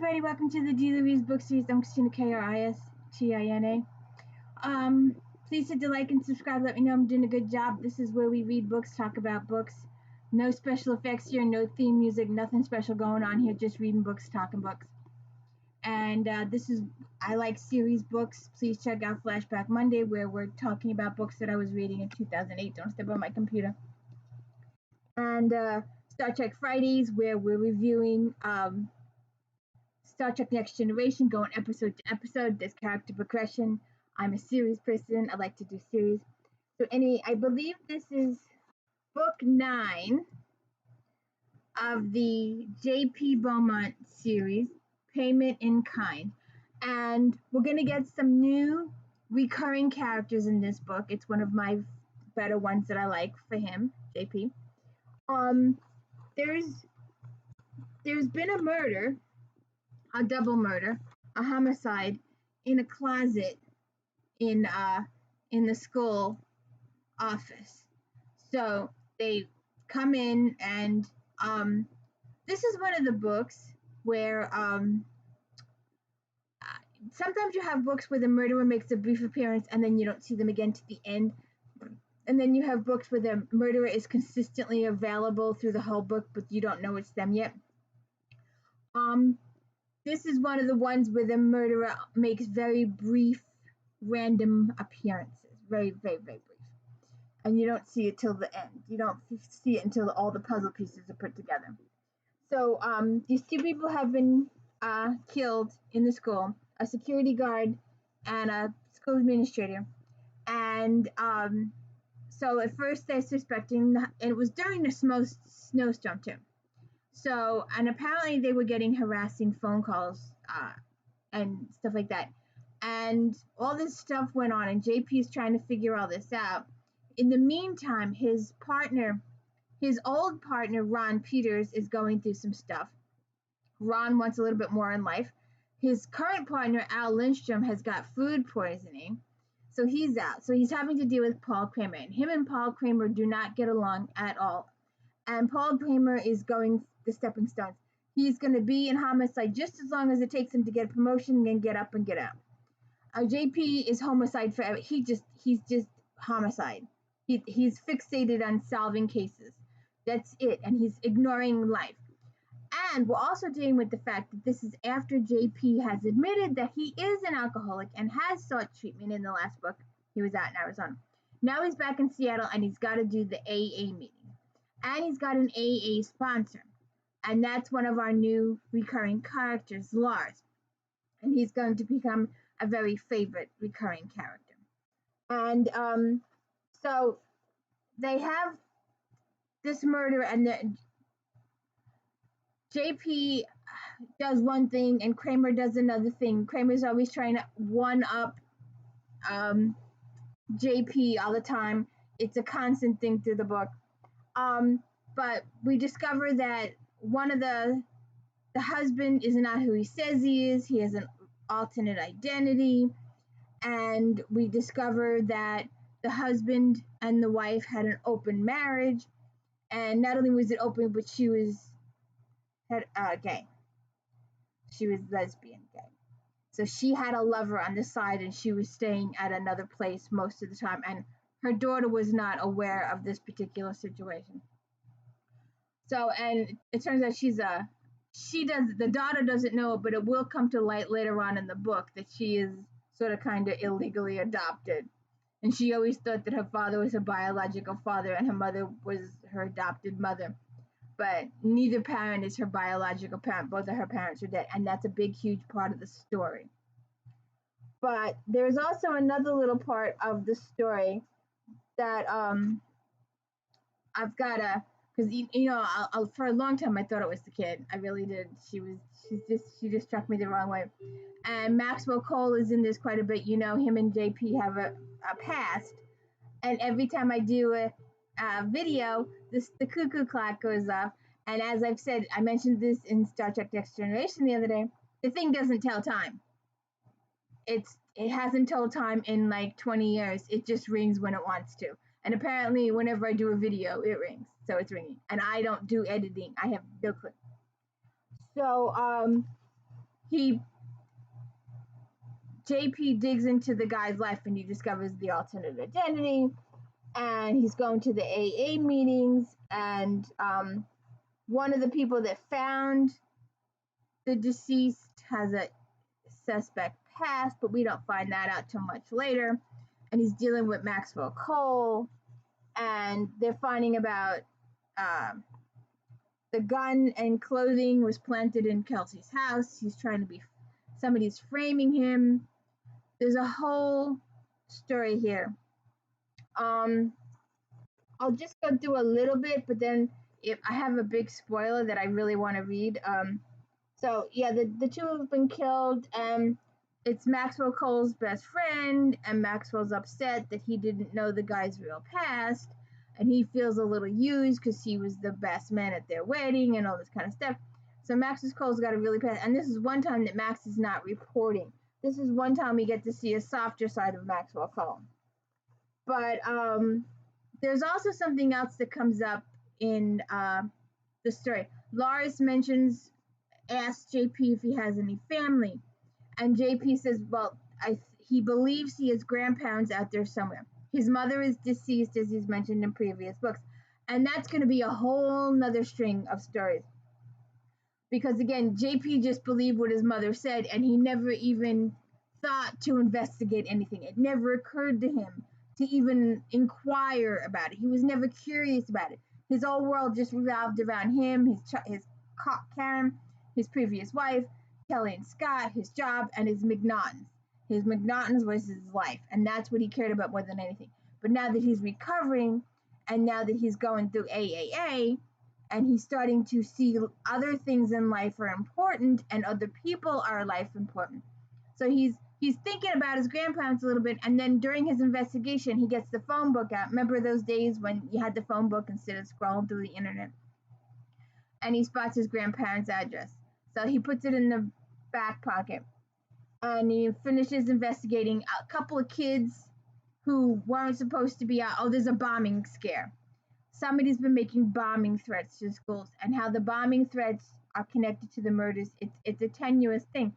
everybody, welcome to the Daily Reads book series. I'm Christina Kristina. Please hit the like and subscribe. Let me know I'm doing a good job. This is where we read books, talk about books. No special effects here, no theme music, nothing special going on here, just reading books, talking books. And I like series books. Please check out Flashback Monday, where we're talking about books that I was reading in 2008. Don't step on my computer. And Star Trek Fridays, where we're reviewing Star Trek Next Generation, going episode to episode. There's character progression. I'm a series person. I like to do series. So anyway, I believe this is book 9 of the J.P. Beaumont series, Payment in Kind. And we're going to get some new recurring characters in this book. It's one of my better ones that I like for him, J.P. There's been a murder, a double murder, a homicide in a closet in the school office. So they come in, and this is one of the books where sometimes you have books where the murderer makes a brief appearance and then you don't see them again to the end. And then you have books where the murderer is consistently available through the whole book, but you don't know it's them yet. This is one of the ones where the murderer makes very brief, random appearances. Very, very, very brief. And you don't see it till the end. You don't see it until all the puzzle pieces are put together. So these two people have been killed in the school, a security guard and a school administrator. And so at first they're suspecting, and it was during the snowstorm too. So, and apparently they were getting harassing phone calls and stuff like that. And all this stuff went on, and JP is trying to figure all this out. In the meantime, his old partner, Ron Peters, is going through some stuff. Ron wants a little bit more in life. His current partner, Al Lindstrom, has got food poisoning. So he's out. So he's having to deal with Paul Kramer. And him and Paul Kramer do not get along at all. And Paul Kramer is going the stepping stones. He's going to be in homicide just as long as it takes him to get a promotion and get up and get out. JP is homicide forever. He's just homicide. He's fixated on solving cases. That's it. And he's ignoring life. And we're also dealing with the fact that this is after JP has admitted that he is an alcoholic and has sought treatment in the last book. He was out in Arizona. Now he's back in Seattle, and he's got to do the AA meeting. And he's got an AA sponsor. And that's one of our new recurring characters, Lars. And he's going to become a very favorite recurring character. And so they have this murder, and JP does one thing and Kramer does another thing. Kramer's always trying to one-up JP all the time. It's a constant thing through the book. But we discover that one of the husband is not who he says he is. He has an alternate identity. And we discover that the husband and the wife had an open marriage. And not only was it open, but she was gay. She was lesbian gay. So she had a lover on the side, and she was staying at another place most of the time. And her daughter was not aware of this particular situation. So, and it turns out the daughter doesn't know it, but it will come to light later on in the book that she is sort of kind of illegally adopted. And she always thought that her father was her biological father and her mother was her adopted mother. But neither parent is her biological parent. Both of her parents are dead. And that's a big, huge part of the story. But there's also another little part of the story that I've got to, because I'll for a long time I thought it was the kid. I really did. She just struck me the wrong way. And Maxwell Cole is in this quite a bit. Him and JP have a past. And every time I do a video, the cuckoo clock goes off. And as I've said, I mentioned this in Star Trek Next Generation the other day, the thing doesn't tell time. It hasn't told time in like 20 years. It just rings when it wants to. And apparently whenever I do a video, it rings. So it's ringing. And I don't do editing. I have no clue. So he JP digs into the guy's life and he discovers the alternate identity, and he's going to the AA meetings, and one of the people that found the deceased has a suspect past, but we don't find that out till much later. And he's dealing with Maxwell Cole, and they're finding about the gun and clothing was planted in Kelsey's house. He's trying to be, somebody's framing him. There's a whole story here. I'll just go through a little bit, but then if I have a big spoiler that I really want to read. So yeah, the two have been killed. It's Maxwell Cole's best friend, and Maxwell's upset that he didn't know the guy's real past, and he feels a little used because he was the best man at their wedding and all this kind of stuff. So Maxwell Cole's got a really past, and this is one time that Max is not reporting. This is one time we get to see a softer side of Maxwell Cole. But there's also something else that comes up in the story. Lars asks JP if he has any family, and JP says, well, he believes he has grandparents out there somewhere. His mother is deceased, as he's mentioned in previous books, and that's going to be a whole nother string of stories. Because again, JP just believed what his mother said, and he never even thought to investigate anything. It never occurred to him to even inquire about it. He was never curious about it. His whole world just revolved around him, his Karen, his previous wife, Kelly and Scott, his job, and his McNaughtons. His McNaughtons was his life, and that's what he cared about more than anything. But now that he's recovering, and now that he's going through AAA, and he's starting to see other things in life are important, and other people are life important. So he's thinking about his grandparents a little bit, and then during his investigation, he gets the phone book out. Remember those days when you had the phone book instead of scrolling through the internet? And he spots his grandparents' address. So he puts it in the back pocket, and he finishes investigating a couple of kids who weren't supposed to be out. Oh, there's a bombing scare. Somebody's been making bombing threats to schools, and how the bombing threats are connected to the murders. It's a tenuous thing,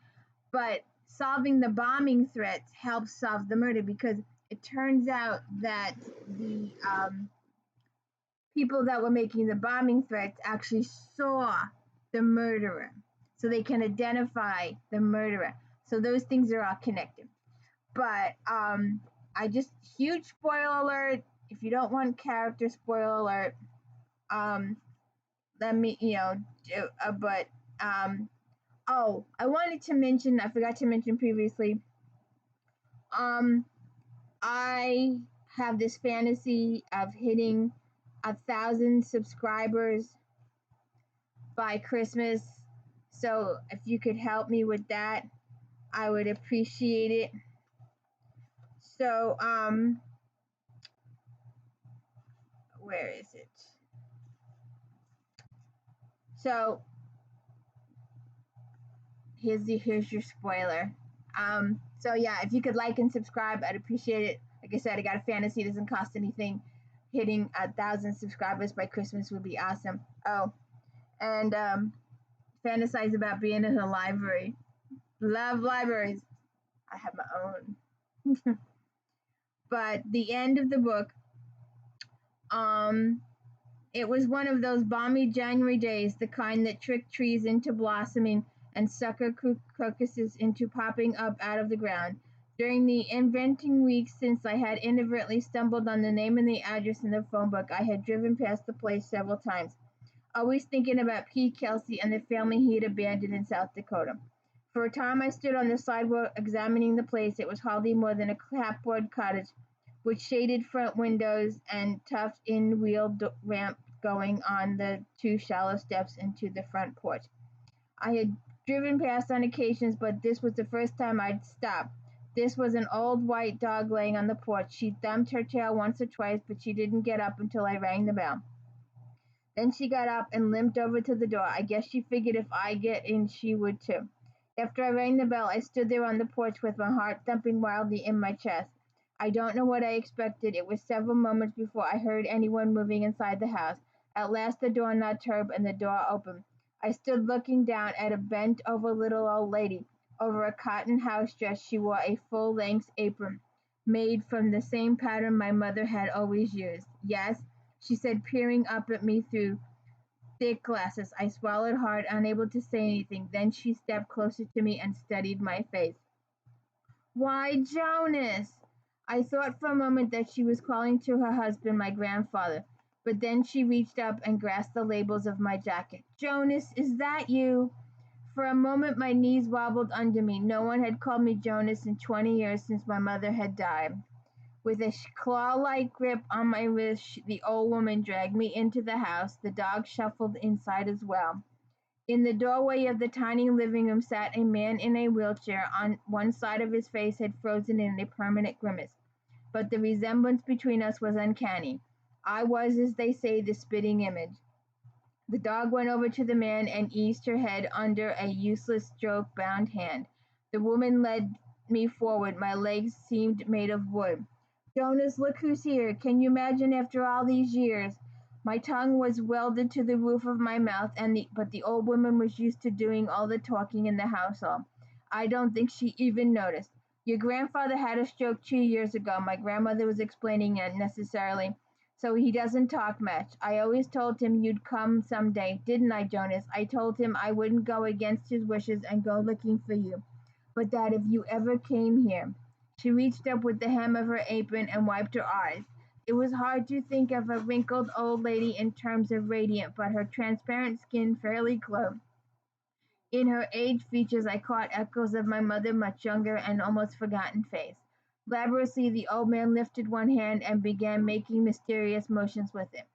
but solving the bombing threats helps solve the murder, because it turns out that the people that were making the bombing threats actually saw the murderer, so they can identify the murderer. So those things are all connected. But huge spoiler alert. If you don't want character spoiler alert, let me, oh, I wanted to mention, I forgot to mention previously, I have this fantasy of hitting 1,000 subscribers by Christmas. So if you could help me with that, I would appreciate it. So, where is it? So here's your spoiler. So yeah, if you could like and subscribe, I'd appreciate it. Like I said, I got a fantasy, it doesn't cost anything. Hitting 1,000 subscribers by Christmas would be awesome. Oh, and fantasize about being in a library. Love libraries. I have my own. But the end of the book, it was one of those balmy January days, the kind that trick trees into blossoming and sucker crocuses into popping up out of the ground. During the inventing weeks since I had inadvertently stumbled on the name and the address in the phone book, I had driven past the place several times, always thinking about Pete Kelsey and the family he had abandoned in South Dakota. For a time I stood on the sidewalk examining the place. It was hardly more than a clapboard cottage, with shaded front windows and tough in-wheel ramp going on the 2 shallow steps into the front porch. I had driven past on occasions, but this was the first time I'd stopped. This was an old white dog laying on the porch. She thumped her tail once or twice, but she didn't get up until I rang the bell. Then she got up and limped over to the door. I guess she figured if I get in, she would too. After I rang the bell, I stood there on the porch with my heart thumping wildly in my chest. I don't know what I expected. It was several moments before I heard anyone moving inside the house. At last the doorknob turned and the door opened. I stood looking down at a bent-over little old lady. Over a cotton house dress she wore a full-length apron, made from the same pattern my mother had always used. "Yes?" she said, peering up at me through thick glasses. I swallowed hard, unable to say anything. Then she stepped closer to me and studied my face. "Why, Jonas!" I thought for a moment that she was calling to her husband, my grandfather, but then she reached up and grasped the labels of my jacket. "Jonas, is that you?" For a moment my knees wobbled under me. No one had called me Jonas in 20 years since my mother had died. With a claw-like grip on my wrist, the old woman dragged me into the house. The dog shuffled inside as well. In the doorway of the tiny living room sat a man in a wheelchair. On one side of his face had frozen in a permanent grimace, but the resemblance between us was uncanny. I was, as they say, the spitting image. The dog went over to the man and eased her head under a useless stroke-bound hand. The woman led me forward. My legs seemed made of wood. "Jonas, look who's here. Can you imagine after all these years?" My tongue was welded to the roof of my mouth, but the old woman was used to doing all the talking in the household. I don't think she even noticed. "Your grandfather had a stroke 2 years ago," my grandmother was explaining unnecessarily, "so he doesn't talk much. I always told him you'd come some day, didn't I, Jonas? I told him I wouldn't go against his wishes and go looking for you, but that if you ever came here." She reached up with the hem of her apron and wiped her eyes. It was hard to think of a wrinkled old lady in terms of radiant, but her transparent skin fairly glowed. In her aged features I caught echoes of my mother, much younger and almost forgotten face. Laboriously the old man lifted one hand and began making mysterious motions with it.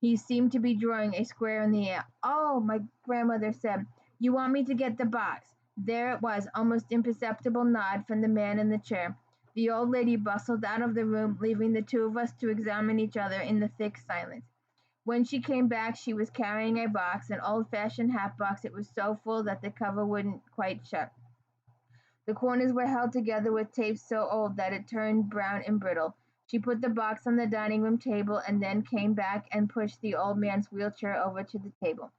He seemed to be drawing a square in the air. "Oh," my grandmother said, "you want me to get the box?" There it was, almost imperceptible nod from the man in the chair. The old lady bustled out of the room, leaving the two of us to examine each other in the thick silence. When she came back she was carrying a box, an old-fashioned hat box. It was so full that the cover wouldn't quite shut. The corners were held together with tape so old that it turned brown and brittle. She put the box on the dining room table and then came back and pushed the old man's wheelchair over to the table.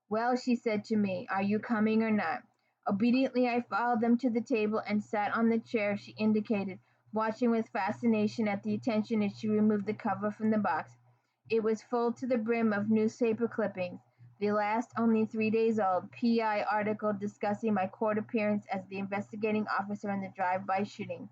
"Well," she said to me, "are you coming or not?" Obediently I followed them to the table and sat on the chair she indicated, watching with fascination at the attention as she removed the cover from the box. It was full to the brim of newspaper clippings, the last only 3 days old. PI article discussing my court appearance as the investigating officer in the drive-by shooting.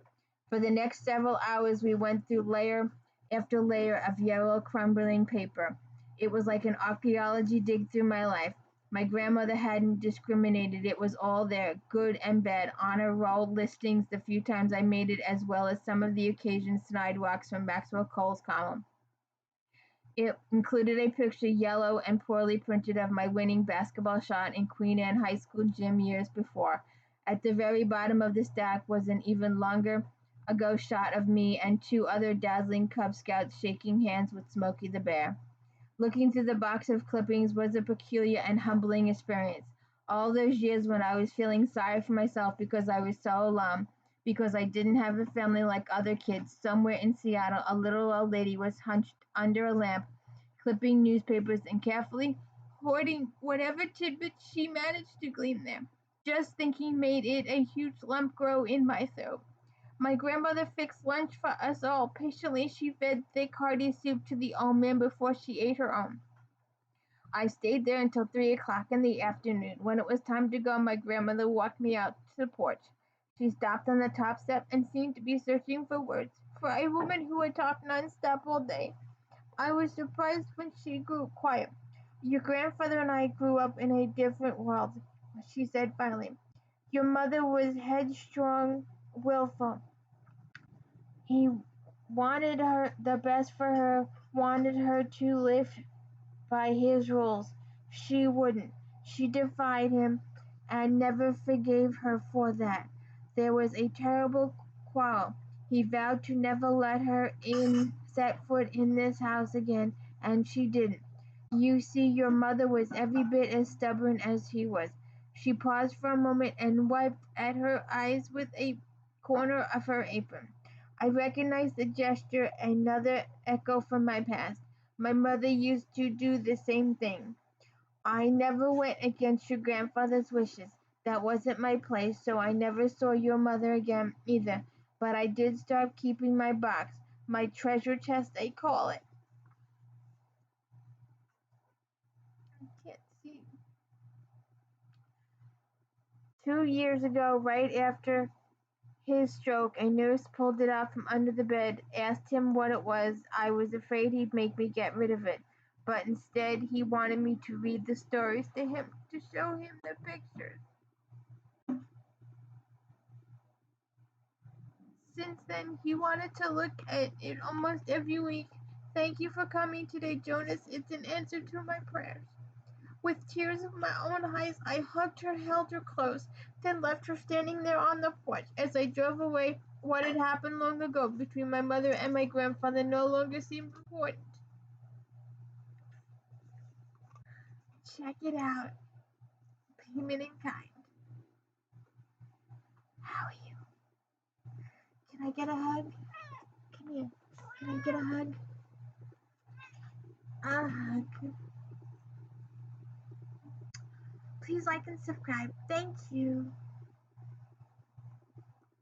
For the next several hours we went through layer after layer of yellow crumbling paper. It was like an archaeology dig through my life. My grandmother hadn't discriminated. It was all there, good and bad, honor roll listings the few times I made it, as well as some of the occasion sidewalks from Maxwell Cole's column. It included a picture, yellow and poorly printed, of my winning basketball shot in Queen Anne High School gym years before. At the very bottom of the stack was an even longer ago shot of me and two other dazzling Cub Scouts shaking hands with Smokey the Bear. Looking through the box of clippings was a peculiar and humbling experience. All those years when I was feeling sorry for myself because I was so alone, because I didn't have a family like other kids, somewhere in Seattle a little old lady was hunched under a lamp, clipping newspapers and carefully hoarding whatever tidbits she managed to glean there. Just thinking made it a huge lump grow in my throat. My grandmother fixed lunch for us all. Patiently she fed thick, hearty soup to the old man before she ate her own. I stayed there until 3 o'clock in the afternoon. When it was time to go, my grandmother walked me out to the porch. She stopped on the top step and seemed to be searching for words. For a woman who had talked nonstop all day, I was surprised when she grew quiet. "Your grandfather and I grew up in a different world," she said finally. "Your mother was headstrong, willful. He wanted her the best for her, wanted her to live by his rules. She wouldn't. She defied him and never forgave her for that. There was a terrible quarrel. He vowed to never let her set foot in this house again, and she didn't. You see, your mother was every bit as stubborn as he was." She paused for a moment and wiped at her eyes with a corner of her apron. I recognized the gesture, another echo from my past. My mother used to do the same thing. I never went against your grandfather's wishes. That wasn't my place, so I never saw your mother again either. But I did start keeping my box, my treasure chest, they call it. I can't see. 2 years ago, right after his stroke, a nurse pulled it out from under the bed, asked him what it was. I was afraid he'd make me get rid of it, but instead he wanted me to read the stories to him, to show him the pictures. Since then, he wanted to look at it almost every week. Thank you for coming today, Jonas. It's an answer to my prayers. With tears of my own eyes, I hugged her, held her close, then left her standing there on the porch. As I drove away, what had happened long ago between my mother and my grandfather no longer seemed important. Check it out. Payment in kind. How are you? Can I get a hug? Come here. Can I get a hug? A hug. Please like and subscribe. Thank you.